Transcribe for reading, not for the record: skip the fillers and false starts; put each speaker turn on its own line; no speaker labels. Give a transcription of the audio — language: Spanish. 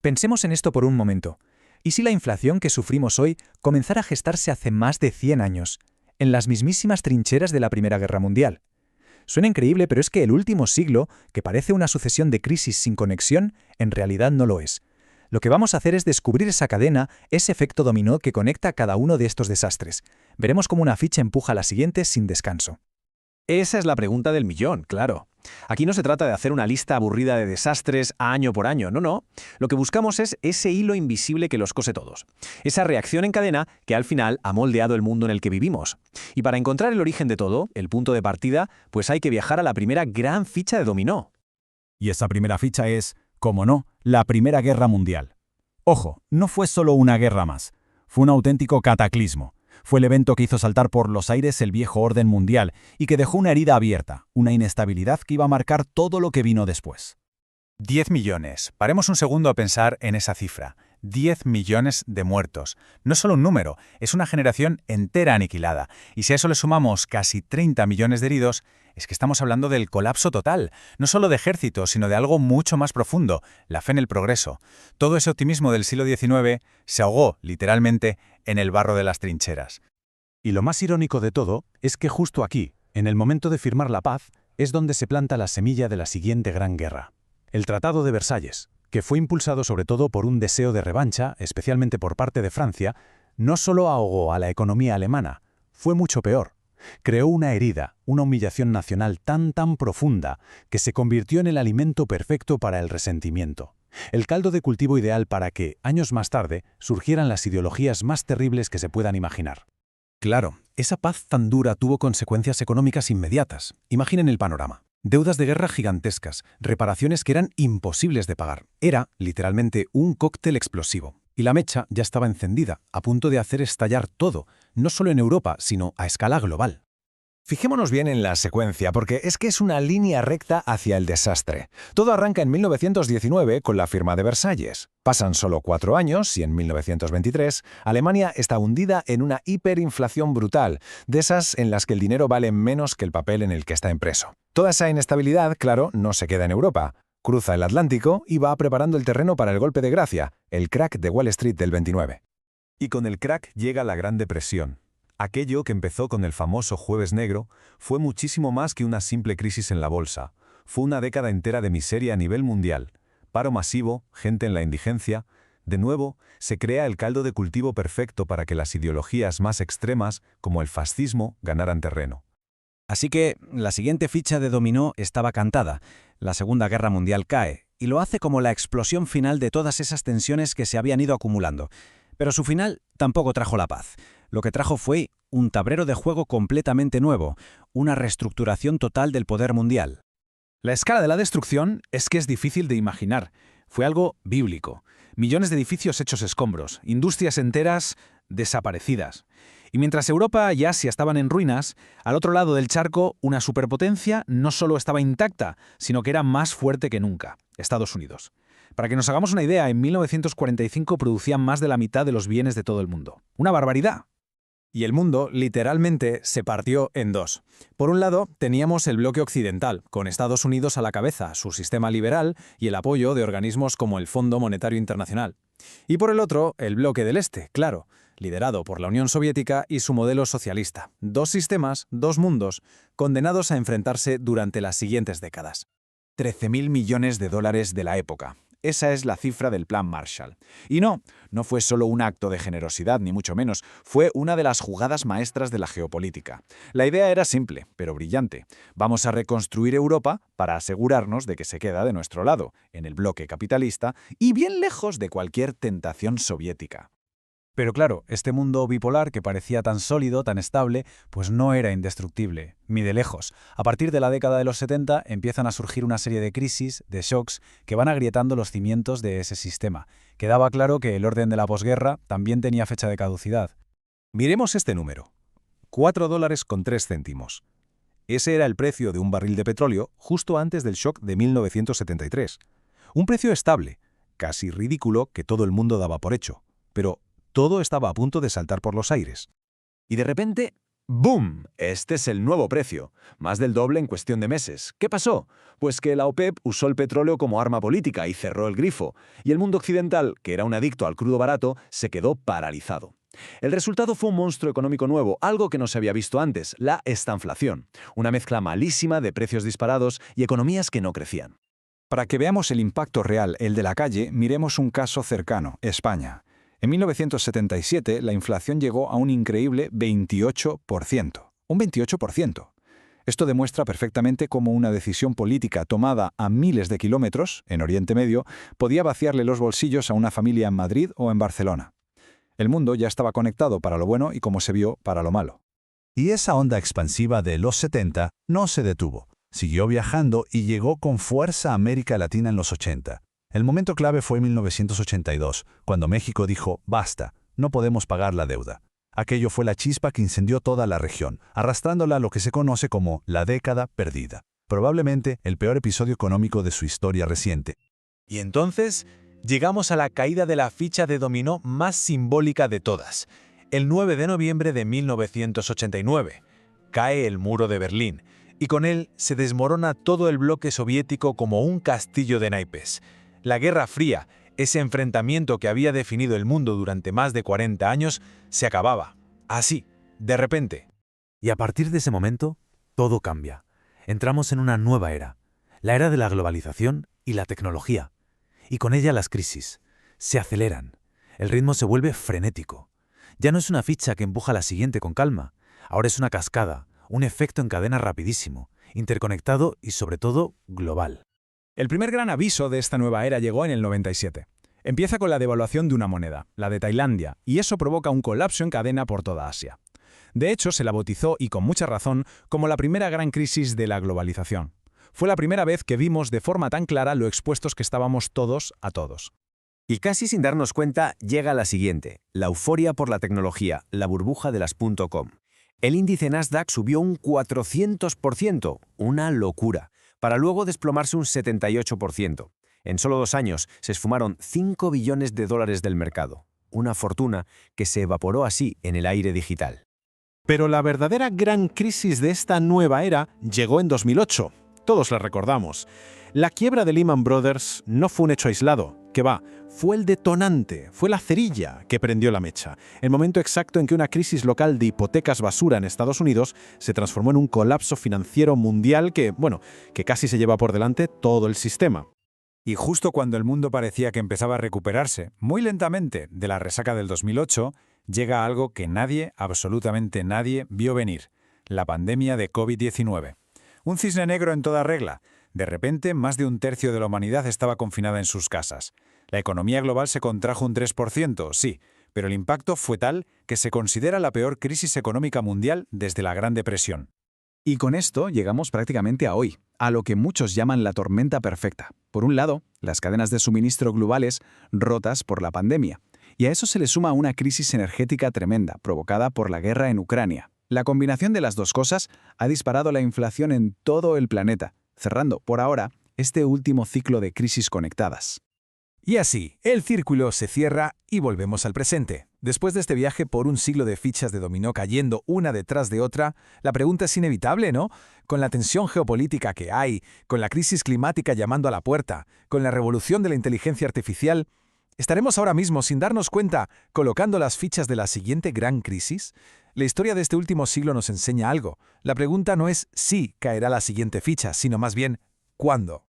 Pensemos en esto por un momento. ¿Y si la inflación que sufrimos hoy comenzara a gestarse hace más de 100 años, en las mismísimas trincheras de la Primera Guerra Mundial? Suena increíble, pero es que el último siglo, que parece una sucesión de crisis sin conexión, en realidad no lo es. Lo que vamos a hacer es descubrir esa cadena, ese efecto dominó que conecta cada uno de estos desastres. Veremos cómo una ficha empuja a la siguiente sin descanso.
Esa es la pregunta del millón, claro. Aquí no se trata de hacer una lista aburrida de desastres año por año, no. Lo que buscamos es ese hilo invisible que los cose todos. Esa reacción en cadena que al final ha moldeado el mundo en el que vivimos. Y para encontrar el origen de todo, el punto de partida, pues hay que viajar a la primera gran ficha de dominó.
Y esa primera ficha es, como no, la Primera Guerra Mundial. Ojo, no fue solo una guerra más. Fue un auténtico cataclismo. Fue el evento que hizo saltar por los aires el viejo orden mundial y que dejó una herida abierta, una inestabilidad que iba a marcar todo lo que vino después.
10 millones. Paremos un segundo a pensar en esa cifra. 10 millones de muertos. No es solo un número, es una generación entera aniquilada. Y si a eso le sumamos casi 30 millones de heridos, es que estamos hablando del colapso total, no solo de ejércitos, sino de algo mucho más profundo, la fe en el progreso. Todo ese optimismo del siglo XIX se ahogó, literalmente, en el barro de las trincheras.
Y lo más irónico de todo es que justo aquí, en el momento de firmar la paz, es donde se planta la semilla de la siguiente gran guerra. El Tratado de Versalles, que fue impulsado sobre todo por un deseo de revancha, especialmente por parte de Francia, no solo ahogó a la economía alemana, fue mucho peor. Creó una herida, una humillación nacional tan profunda, que se convirtió en el alimento perfecto para el resentimiento. El caldo de cultivo ideal para que, años más tarde, surgieran las ideologías más terribles que se puedan imaginar. Claro, esa paz tan dura tuvo consecuencias económicas inmediatas. Imaginen el panorama. Deudas de guerra gigantescas, reparaciones que eran imposibles de pagar. Era, literalmente, un cóctel explosivo. Y la mecha ya estaba encendida, a punto de hacer estallar todo, no solo en Europa, sino a escala global.
Fijémonos bien en la secuencia, porque es que es una línea recta hacia el desastre. Todo arranca en 1919 con la firma de Versalles. Pasan solo 4 años y en 1923 Alemania está hundida en una hiperinflación brutal, de esas en las que el dinero vale menos que el papel en el que está impreso. Toda esa inestabilidad, claro, no se queda en Europa. Cruza el Atlántico y va preparando el terreno para el golpe de gracia, el crack de Wall Street del 29.
Y con el crack llega la Gran Depresión. Aquello que empezó con el famoso Jueves Negro fue muchísimo más que una simple crisis en la bolsa. Fue una década entera de miseria a nivel mundial. Paro masivo, gente en la indigencia. De nuevo, se crea el caldo de cultivo perfecto para que las ideologías más extremas, como el fascismo, ganaran terreno.
Así que la siguiente ficha de dominó estaba cantada. La Segunda Guerra Mundial cae, y lo hace como la explosión final de todas esas tensiones que se habían ido acumulando. Pero su final tampoco trajo la paz. Lo que trajo fue un tablero de juego completamente nuevo, una reestructuración total del poder mundial.
La escala de la destrucción es que es difícil de imaginar. Fue algo bíblico. Millones de edificios hechos escombros, industrias enteras desaparecidas. Y mientras Europa y Asia estaban en ruinas, al otro lado del charco, una superpotencia no solo estaba intacta, sino que era más fuerte que nunca, Estados Unidos. Para que nos hagamos una idea, en 1945 producían más de la mitad de los bienes de todo el mundo. ¡Una barbaridad!
Y el mundo, literalmente, se partió en dos. Por un lado, teníamos el bloque occidental, con Estados Unidos a la cabeza, su sistema liberal y el apoyo de organismos como el Fondo Monetario Internacional. Y por el otro, el bloque del Este, claro, liderado por la Unión Soviética y su modelo socialista. Dos sistemas, dos mundos, condenados a enfrentarse durante las siguientes décadas.
13.000 millones de dólares de la época. Esa es la cifra del Plan Marshall. Y no fue solo un acto de generosidad, ni mucho menos. Fue una de las jugadas maestras de la geopolítica. La idea era simple, pero brillante. Vamos a reconstruir Europa para asegurarnos de que se queda de nuestro lado, en el bloque capitalista, y bien lejos de cualquier tentación soviética.
Pero claro, este mundo bipolar que parecía tan sólido, tan estable, pues no era indestructible, ni de lejos. A partir de la década de los 70 empiezan a surgir una serie de crisis, de shocks, que van agrietando los cimientos de ese sistema. Quedaba claro que el orden de la posguerra también tenía fecha de caducidad.
Miremos este número. $4.03. Ese era el precio de un barril de petróleo justo antes del shock de 1973. Un precio estable, casi ridículo, que todo el mundo daba por hecho. Pero todo estaba a punto de saltar por los aires.
Y de repente,
¡Boom! Este es el nuevo precio. Más del doble en cuestión de meses. ¿Qué pasó? Pues que la OPEP usó el petróleo como arma política y cerró el grifo. Y el mundo occidental, que era un adicto al crudo barato, se quedó paralizado. El resultado fue un monstruo económico nuevo, algo que no se había visto antes, la estanflación. Una mezcla malísima de precios disparados y economías que no crecían.
Para que veamos el impacto real, el de la calle, miremos un caso cercano, España. En 1977, la inflación llegó a un increíble 28%. Un 28%. Esto demuestra perfectamente cómo una decisión política tomada a miles de kilómetros, en Oriente Medio, podía vaciarle los bolsillos a una familia en Madrid o en Barcelona. El mundo ya estaba conectado para lo bueno y, como se vio, para lo malo.
Y esa onda expansiva de los 70 no se detuvo. Siguió viajando y llegó con fuerza a América Latina en los 80. El momento clave fue en 1982, cuando México dijo, basta, no podemos pagar la deuda. Aquello fue la chispa que incendió toda la región, arrastrándola a lo que se conoce como la década perdida. Probablemente el peor episodio económico de su historia reciente.
Y entonces llegamos a la caída de la ficha de dominó más simbólica de todas. El 9 de noviembre de 1989. Cae el muro de Berlín, y con él se desmorona todo el bloque soviético como un castillo de naipes. La Guerra Fría, ese enfrentamiento que había definido el mundo durante más de 40 años, se acababa. Así, de repente.
Y a partir de ese momento, todo cambia. Entramos en una nueva era, la era de la globalización y la tecnología. Y con ella las crisis. Se aceleran. El ritmo se vuelve frenético. Ya no es una ficha que empuja a la siguiente con calma. Ahora es una cascada, un efecto en cadena rapidísimo, interconectado y sobre todo global.
El primer gran aviso de esta nueva era llegó en el 97. Empieza con la devaluación de una moneda, la de Tailandia, y eso provoca un colapso en cadena por toda Asia. De hecho, se la bautizó, y con mucha razón, como la primera gran crisis de la globalización. Fue la primera vez que vimos de forma tan clara lo expuestos que estábamos todos a todos.
Y casi sin darnos cuenta, llega la siguiente, la euforia por la tecnología, la burbuja de las .com. El índice Nasdaq subió un 400%, una locura, para luego desplomarse un 78%. En solo 2 años se esfumaron 5 billones de dólares del mercado, una fortuna que se evaporó así en el aire digital.
Pero la verdadera gran crisis de esta nueva era llegó en 2008. Todos la recordamos. La quiebra de Lehman Brothers no fue un hecho aislado, que va, fue el detonante, fue la cerilla que prendió la mecha. El momento exacto en que una crisis local de hipotecas basura en Estados Unidos se transformó en un colapso financiero mundial que casi se lleva por delante todo el sistema.
Y justo cuando el mundo parecía que empezaba a recuperarse, muy lentamente, de la resaca del 2008, llega algo que nadie, absolutamente nadie, vio venir: la pandemia de COVID-19. Un cisne negro en toda regla. De repente, más de 1/3 de la humanidad estaba confinada en sus casas. La economía global se contrajo un 3%, sí, pero el impacto fue tal que se considera la peor crisis económica mundial desde la Gran Depresión.
Y con esto llegamos prácticamente a hoy, a lo que muchos llaman la tormenta perfecta. Por un lado, las cadenas de suministro globales rotas por la pandemia. Y a eso se le suma una crisis energética tremenda, provocada por la guerra en Ucrania. La combinación de las dos cosas ha disparado la inflación en todo el planeta, cerrando, por ahora, este último ciclo de crisis conectadas.
Y así, el círculo se cierra y volvemos al presente. Después de este viaje por un siglo de fichas de dominó cayendo una detrás de otra, la pregunta es inevitable, ¿no? Con la tensión geopolítica que hay, con la crisis climática llamando a la puerta, con la revolución de la inteligencia artificial, ¿estaremos ahora mismo, sin darnos cuenta, colocando las fichas de la siguiente gran crisis? La historia de este último siglo nos enseña algo. La pregunta no es si caerá la siguiente ficha, sino más bien, ¿cuándo?